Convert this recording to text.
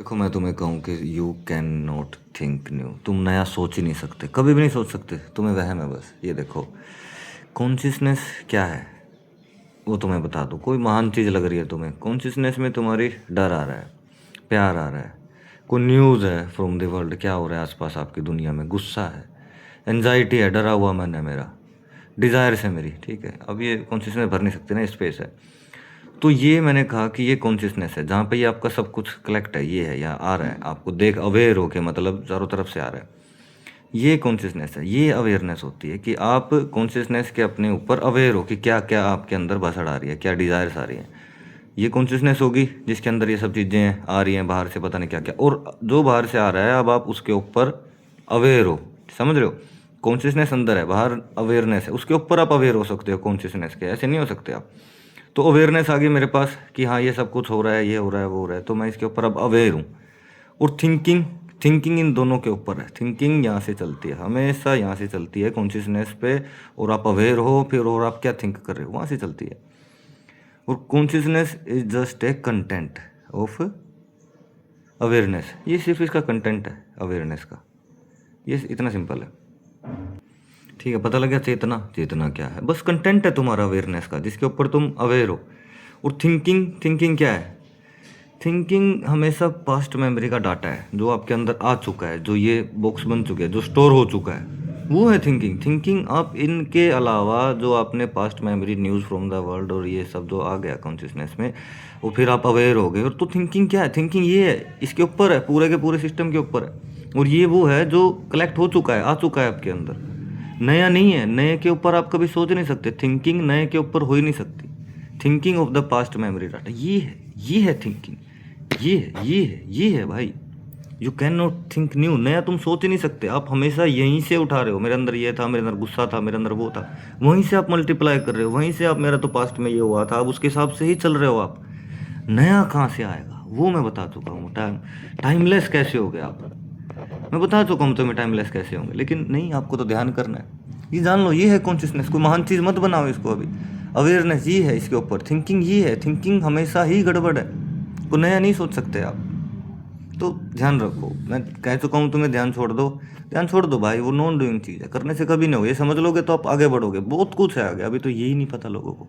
देखो, मैं तुम्हें कहूँ कि you can not think new. तुम नया सोच ही नहीं सकते, कभी भी नहीं सोच सकते। तुम्हें वहम है बस। ये देखो, कॉन्शियसनेस क्या है वो तुम्हें बता दूँ। कोई महान चीज़ लग रही है तुम्हें, कॉन्शियसनेस में तुम्हारी डर आ रहा है, प्यार आ रहा है, कोई न्यूज़ है फ्रॉम द वर्ल्ड, क्या हो रहा है आसपास आपकी दुनिया में, गुस्सा है, एनजाइटी है, डरा हुआ मन है मेरा, डिज़ायर्स है मेरी, ठीक है। अब ये कॉन्शियसनेस भर नहीं सकती ना, स्पेस है। तो ये मैंने कहा कि ये कॉन्शियसनेस है, जहाँ पे ये आपका सब कुछ कलेक्ट है, ये है, या आ रहा है आपको देख, अवेयर हो के, मतलब चारों तरफ से आ रहा है। ये कॉन्शियसनेस है, ये अवेयरनेस होती है कि आप कॉन्शियसनेस के अपने ऊपर अवेयर हो कि क्या क्या आपके अंदर भसड़ आ रही है, क्या डिज़ायर्स आ रही हैं। ये कॉन्शियसनेस होगी जिसके अंदर ये सब चीज़ें आ रही हैं बाहर से, पता नहीं क्या क्या, और जो बाहर से आ रहा है अब आप उसके ऊपर अवेयर हो। समझ रहे हो? कॉन्शियसनेस अंदर है, बाहर अवेयरनेस है, उसके ऊपर आप अवेयर हो सकते हो कॉन्शियसनेस के, ऐसे नहीं हो सकते आप। तो अवेयरनेस आ गई मेरे पास कि हाँ ये सब कुछ हो रहा है, ये हो रहा है, वो हो रहा है, तो मैं इसके ऊपर अब अवेयर हूँ। और थिंकिंग, थिंकिंग इन दोनों के ऊपर है। थिंकिंग यहाँ से चलती है, हमेशा यहाँ से चलती है कॉन्शियसनेस पे, और आप अवेयर हो फिर, और आप क्या थिंक कर रहे हो वहाँ से चलती है। और consciousness is just a content of awareness. ये सिर्फ इसका कंटेंट है अवेयरनेस का, ये इतना सिंपल है। ठीक है, पता लग गया। चेतना, चेतना क्या है? बस कंटेंट है तुम्हारा अवेयरनेस का, जिसके ऊपर तुम अवेयर हो। और थिंकिंग, थिंकिंग क्या है? थिंकिंग हमेशा पास्ट मेमोरी का डाटा है, जो आपके अंदर आ चुका है, जो ये बॉक्स बन चुके हैं, जो स्टोर हो चुका है, वो है थिंकिंग। थिंकिंग आप इनके अलावा जो आपने past memory, news from the world और ये सब जो आ गया कॉन्शियसनेस में, और फिर आप अवेयर हो गए, और तो थिंकिंग क्या है? थिंकिंग ये है, इसके ऊपर है, पूरे के पूरे सिस्टम के ऊपर है। और ये वो है जो कलेक्ट हो चुका है, आ चुका है आपके अंदर, नया नहीं है। नए के ऊपर आप कभी सोच नहीं सकते, थिंकिंग नए के ऊपर हो ही नहीं सकती। Thinking of the past memory data, ये है थिंकिंग, ये है भाई। You can not think new. नया तुम सोच ही नहीं सकते, आप हमेशा यहीं से उठा रहे हो। मेरे अंदर ये था, मेरे अंदर गुस्सा था, मेरे अंदर वो था, वहीं से आप मल्टीप्लाई कर रहे हो, वहीं से आप, मेरा तो पास्ट में ये हुआ था, अब उसके हिसाब से ही चल रहे हो आप। नया कहाँ से आएगा वो मैं बता चुका हूँ। टाइमलेस कैसे हो गए आप, मैं बता चुका हूँ तुम्हें टाइमलेस कैसे होंगे। लेकिन नहीं, आपको तो ध्यान करना है। ये जान लो, ये है कॉन्शियसनेस। कोई महान चीज़ मत बनाओ इसको अभी। अवेयरनेस ये है, इसके ऊपर थिंकिंग ये है। थिंकिंग हमेशा ही गड़बड़ है, को नया नहीं सोच सकते आप। तो ध्यान रखो, मैं कह चुका हूँ तुम्हें, ध्यान छोड़ दो, ध्यान छोड़ दो भाई। वो नॉन डूइंग चीज़ है, करने से कभी नहीं हो। ये समझ लोगे तो आप आगे बढ़ोगे। बहुत कुछ है आगे, अभी तो यही नहीं पता लोगों को।